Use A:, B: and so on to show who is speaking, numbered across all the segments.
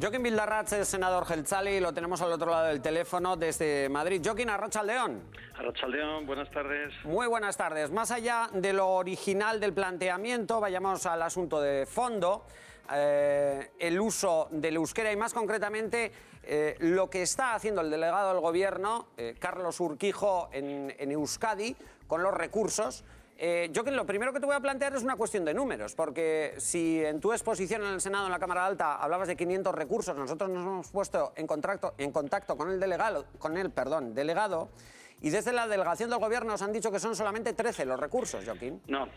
A: Jokin Bildarratz es senador jeltzale y lo tenemos al otro lado del teléfono desde Madrid. Jokin, arratsaldeon.
B: Arratsaldeon, buenas tardes.
A: Muy buenas tardes. Más allá de lo original del planteamiento, vayamos al asunto de fondo, el uso del euskera y más concretamente lo que está haciendo el delegado del Gobierno, Carlos Urquijo, en Euskadi con los recursos. Jokin, lo primero que te voy a plantear es una cuestión de números, porque si en tu exposición en el Senado, en la Cámara Alta, hablabas de 500 recursos, nosotros nos hemos puesto en contacto con el delegado, y desde la delegación del Gobierno nos han dicho que son solamente 13 los recursos, Jokin.
B: No.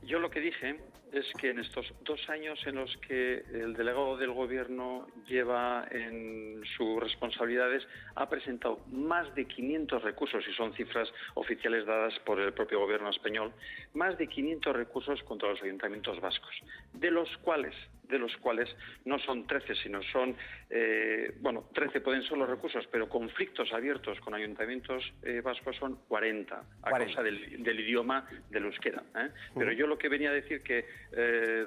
B: Yo lo que dije es que en estos 2 años en los que el delegado del Gobierno lleva en sus responsabilidades, ha presentado más de 500 recursos, y son cifras oficiales dadas por el propio Gobierno español, más de 500 recursos contra los ayuntamientos vascos, de los cuales no son 13, sino son, 13 pueden ser los recursos, pero conflictos abiertos con ayuntamientos vascos son 40, a causa del idioma del euskera. Pero yo lo que venía a decir que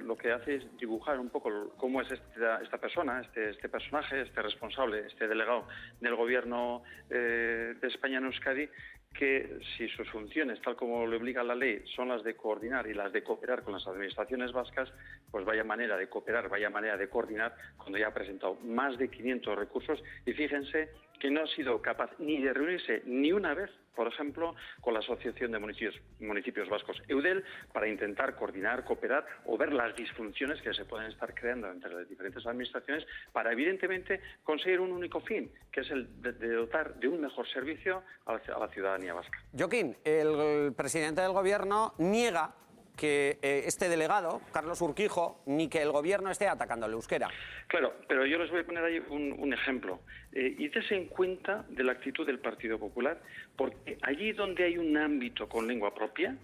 B: lo que hace es dibujar un poco cómo es esta persona, este personaje, este responsable, este delegado del Gobierno de España en Euskadi, que si sus funciones, tal como le obliga la ley, son las de coordinar y las de cooperar con las administraciones vascas, pues vaya manera de cooperar, vaya manera de coordinar cuando ya ha presentado más de 500 recursos. Y fíjense que no ha sido capaz ni de reunirse ni una vez, por ejemplo, con la Asociación de Municipios Vascos, EUDEL, para intentar coordinar, cooperar o ver las disfunciones que se pueden estar creando entre las diferentes administraciones para, evidentemente, conseguir un único fin, que es el de dotar de un mejor servicio a la ciudadanía vasca.
A: Jokin, el presidente del Gobierno niega que este delegado, Carlos Urquijo, ni que el Gobierno esté atacando al euskera.
B: Claro, pero yo les voy a poner ahí un ejemplo. Y dése en cuenta de la actitud del Partido Popular, porque allí donde hay un ámbito con lengua propia,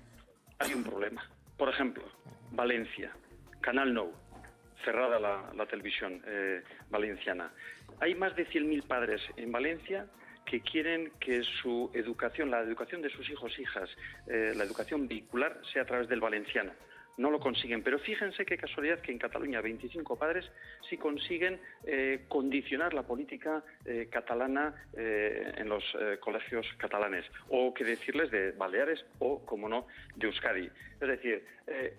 B: hay un problema. Por ejemplo, Valencia, Canal Nou, cerrada la televisión valenciana. Hay más de 100.000 padres en Valencia que quieren que su educación, la educación de sus hijos e hijas, la educación vehicular, sea a través del valenciano. No lo consiguen, pero fíjense qué casualidad que en Cataluña 25 padres sí consiguen condicionar la política catalana en los colegios catalanes, o qué decirles de Baleares o, como no, de Euskadi. Es decir,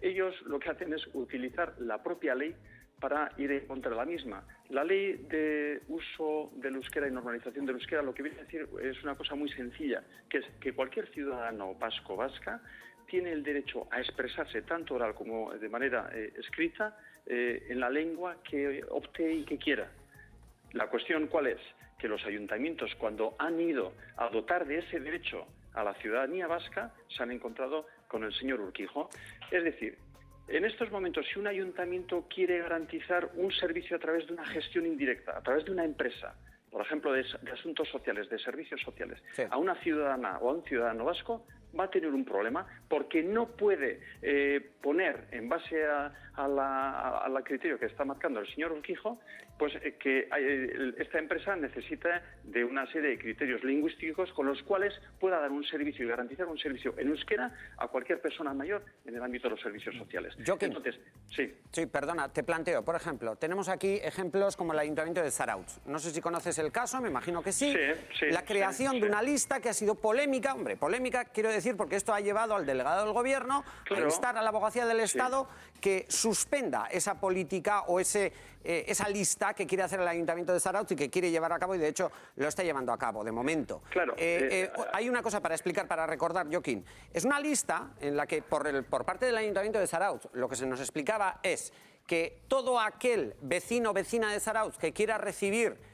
B: ellos lo que hacen es utilizar la propia ley para ir en contra de la misma. La ley de uso del euskera y normalización del euskera lo que viene a decir es una cosa muy sencilla, que es que cualquier ciudadano vasco o vasca tiene el derecho a expresarse tanto oral como de manera escrita en la lengua que opte y que quiera. La cuestión, ¿cuál es? Que los ayuntamientos, cuando han ido a dotar de ese derecho a la ciudadanía vasca, se han encontrado con el señor Urquijo. Es decir, en estos momentos, si un ayuntamiento quiere garantizar un servicio a través de una gestión indirecta, a través de una empresa, por ejemplo, de asuntos sociales, de servicios sociales, sí, a una ciudadana o a un ciudadano vasco, va a tener un problema porque no puede poner, en base al criterio que está marcando el señor Urquijo, pues que esta empresa necesita de una serie de criterios lingüísticos con los cuales pueda dar un servicio y garantizar un servicio en euskera a cualquier persona mayor en el ámbito de los servicios sociales.
A: Jokin,
B: entonces,
A: sí, perdona, te planteo, por ejemplo, tenemos aquí ejemplos como el Ayuntamiento de Zarautz. No sé si conoces el caso, me imagino que sí. La creación de una lista que ha sido polémica, polémica quiero decir porque esto ha llevado al delegado del Gobierno a instar a la Abogacía del Estado que suspenda esa política o esa lista que quiere hacer el Ayuntamiento de Zarautz y que quiere llevar a cabo, y de hecho lo está llevando a cabo de momento. Hay una cosa para explicar, para recordar, Jokin. Es una lista en la que por parte del Ayuntamiento de Zarautz lo que se nos explicaba es que todo aquel vecino o vecina de Zarautz que quiera recibir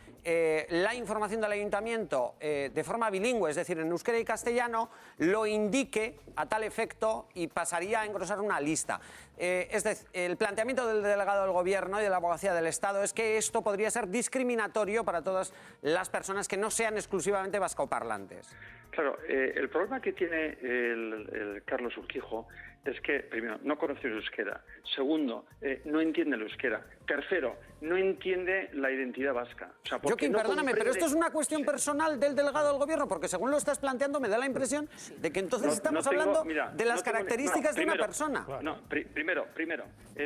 A: la información del ayuntamiento de forma bilingüe, es decir, en euskera y castellano, lo indique a tal efecto y pasaría a engrosar una lista. Es decir, el planteamiento del delegado del Gobierno y de la Abogacía del Estado es que esto podría ser discriminatorio para todas las personas que no sean exclusivamente vascoparlantes.
B: Claro, el problema que tiene el Carlos Urquijo es que, primero, no conoce el euskera. Segundo, no entiende el euskera. Tercero, no entiende la identidad vasca. O sea,
A: Joaquín,
B: no
A: perdóname,
B: comprende...
A: pero esto es una cuestión personal del delegado del gobierno, porque según lo estás planteando me da la impresión de que entonces estamos hablando de las características de una persona.
B: No, primero,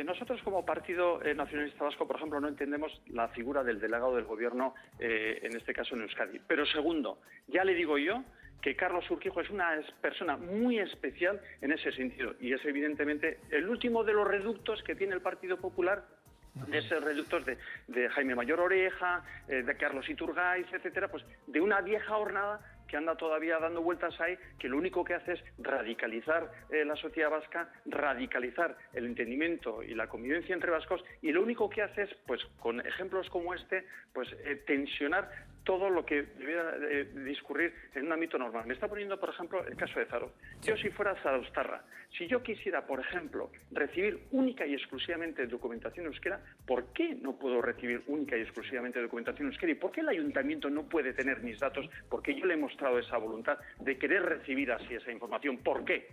B: nosotros como Partido Nacionalista Vasco, por ejemplo, no entendemos la figura del delegado del gobierno, en este caso en Euskadi. Pero segundo, ya le digo yo que Carlos Urquijo es una persona muy especial en ese sentido, y es evidentemente el último de los reductos que tiene el Partido Popular, de esos reductos de Jaime Mayor Oreja, de Carlos Iturgaiz, etcétera, pues de una vieja hornada que anda todavía dando vueltas ahí, que lo único que hace es radicalizar la sociedad vasca, radicalizar el entendimiento y la convivencia entre vascos, y lo único que hace es, pues con ejemplos como este, pues tensionar todo lo que debiera discurrir en un ámbito normal. Me está poniendo, por ejemplo, el caso de Zarautz. Yo, si fuera Zarauztarra, si yo quisiera, por ejemplo, recibir única y exclusivamente documentación euskera, ¿por qué no puedo recibir única y exclusivamente documentación euskera? ¿Y por qué el ayuntamiento no puede tener mis datos? Porque yo le he mostrado esa voluntad de querer recibir así esa información. ¿Por qué?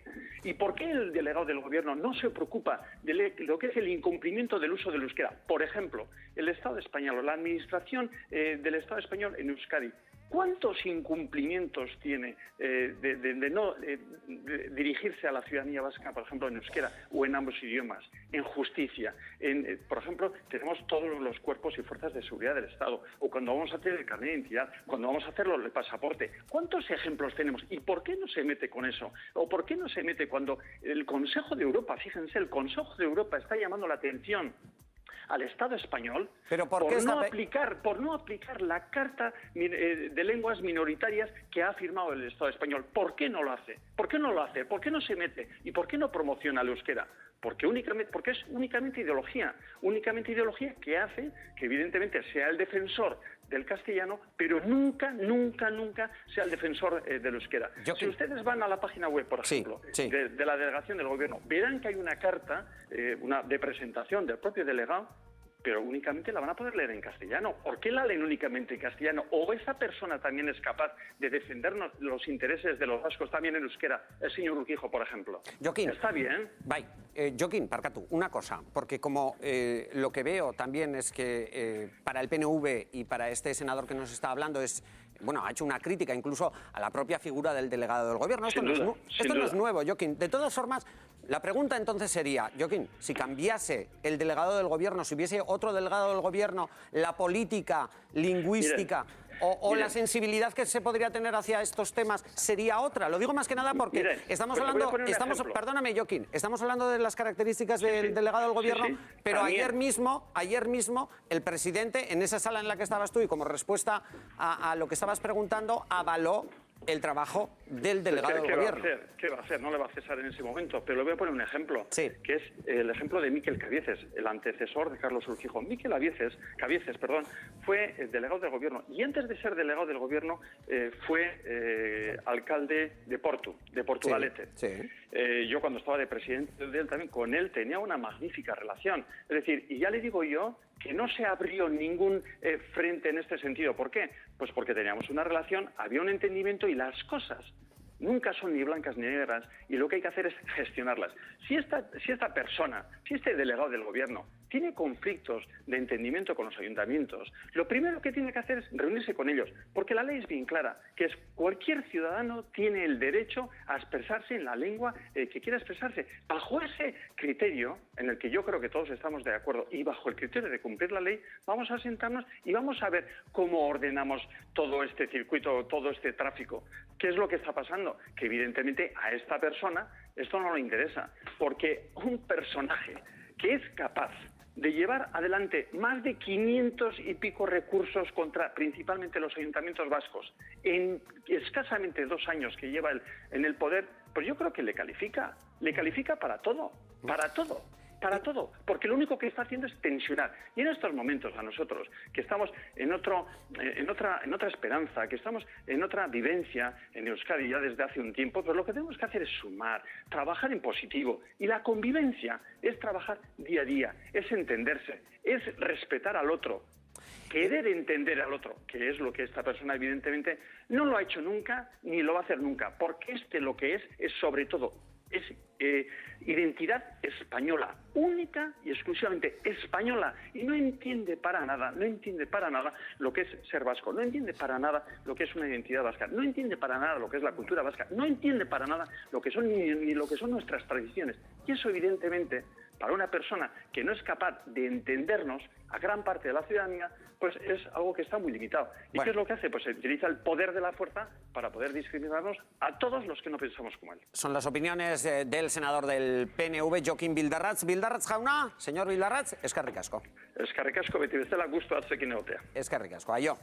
B: ¿Y por qué el delegado del gobierno no se preocupa de lo que es el incumplimiento del uso del euskera? Por ejemplo, el Estado español, la administración del Estado español en Euskadi, ¿cuántos incumplimientos tiene de no dirigirse a la ciudadanía vasca, por ejemplo, en euskera o en ambos idiomas? En justicia. Por ejemplo, tenemos todos los cuerpos y fuerzas de seguridad del Estado. O cuando vamos a hacer el carnet de identidad, cuando vamos a hacerlo el pasaporte. ¿Cuántos ejemplos tenemos? ¿Y por qué no se mete con eso? ¿O por qué no se mete cuando el Consejo de Europa, fíjense, el Consejo de Europa está llamando la atención al Estado español por no aplicar la Carta de Lenguas Minoritarias que ha firmado el Estado español? ¿Por qué no lo hace? ¿Por qué no lo hace? ¿Por qué no se mete? ¿Y por qué no promociona el euskera? Porque es únicamente ideología que hace que evidentemente sea el defensor del castellano, pero nunca sea el defensor del euskera. Si ustedes van a la página web, por ejemplo, de la delegación del gobierno, verán que hay una carta de presentación del propio delegado, pero únicamente la van a poder leer en castellano. ¿Por qué la leen únicamente en castellano? ¿O esa persona también es capaz de defendernos los intereses de los vascos también en euskera? El señor Urquijo, por ejemplo.
A: Joaquín,
B: ¿está bien?
A: Joaquín, Parkatu, una cosa, porque como lo que veo también es que para el PNV y para este senador que nos está hablando ha hecho una crítica incluso a la propia figura del delegado del gobierno. Esto no es nuevo, Joaquín. De todas formas, la pregunta entonces sería, Joaquín, si cambiase el delegado del gobierno, si hubiese otro delegado del gobierno, la política lingüística o la sensibilidad que se podría tener hacia estos temas sería otra. Lo digo más que nada porque estamos hablando, perdóname, Joaquín, estamos hablando de las características del delegado del gobierno, pero ayer mismo el presidente, en esa sala en la que estabas tú y como respuesta a lo que estabas preguntando, avaló el trabajo del delegado del gobierno.
B: ¿Qué va a hacer? No le va a cesar en ese momento, pero le voy a poner un ejemplo, que es el ejemplo de Miquel Cabieces, el antecesor de Carlos Urquijo. Miquel Cabieces, fue el delegado del gobierno, y antes de ser delegado del gobierno fue alcalde de Portugalete. Yo cuando estaba de presidente de él también, con él tenía una magnífica relación. Es decir, y ya le digo yo que no se abrió ningún frente en este sentido. ¿Por qué? Pues porque teníamos una relación, había un entendimiento y las cosas nunca son ni blancas ni negras, y lo que hay que hacer es gestionarlas. Si este delegado del gobierno tiene conflictos de entendimiento con los ayuntamientos, lo primero que tiene que hacer es reunirse con ellos, porque la ley es bien clara, que es cualquier ciudadano tiene el derecho a expresarse en la lengua que quiera expresarse. Bajo ese criterio, en el que yo creo que todos estamos de acuerdo, y bajo el criterio de cumplir la ley, vamos a sentarnos y vamos a ver cómo ordenamos todo este circuito, todo este tráfico. ¿Qué es lo que está pasando? Que evidentemente a esta persona esto no le interesa, porque un personaje que es capaz de llevar adelante más de 500 y pico recursos contra principalmente los ayuntamientos vascos en escasamente 2 años que lleva en el poder, pues yo creo que le califica para todo, porque lo único que está haciendo es tensionar. Y en estos momentos a nosotros, que estamos en otra esperanza, que estamos en otra vivencia en Euskadi ya desde hace un tiempo, pues lo que tenemos que hacer es sumar, trabajar en positivo. Y la convivencia es trabajar día a día, es entenderse, es respetar al otro, querer entender al otro, que es lo que esta persona evidentemente no lo ha hecho nunca ni lo va a hacer nunca, porque lo que es sobre todo, es identidad española, única y exclusivamente española, y no entiende para nada lo que es ser vasco, no entiende para nada lo que es una identidad vasca, no entiende para nada lo que es la cultura vasca, no entiende para nada lo que son ni lo que son nuestras tradiciones. Y eso, evidentemente, para una persona que no es capaz de entendernos, a gran parte de la ciudadanía, pues es algo que está muy limitado. ¿Y qué es lo que hace? Pues se utiliza el poder de la fuerza para poder discriminarnos a todos los que no pensamos como él.
A: Son las opiniones del senador del PNV, Jokin Bildarratz. Bildarratz jauna, señor Bildarratz, eskerrik asko.
B: Eskerrik asko, beti bezala, gustu atzekin egotea.
A: Eskerrik asko, aio.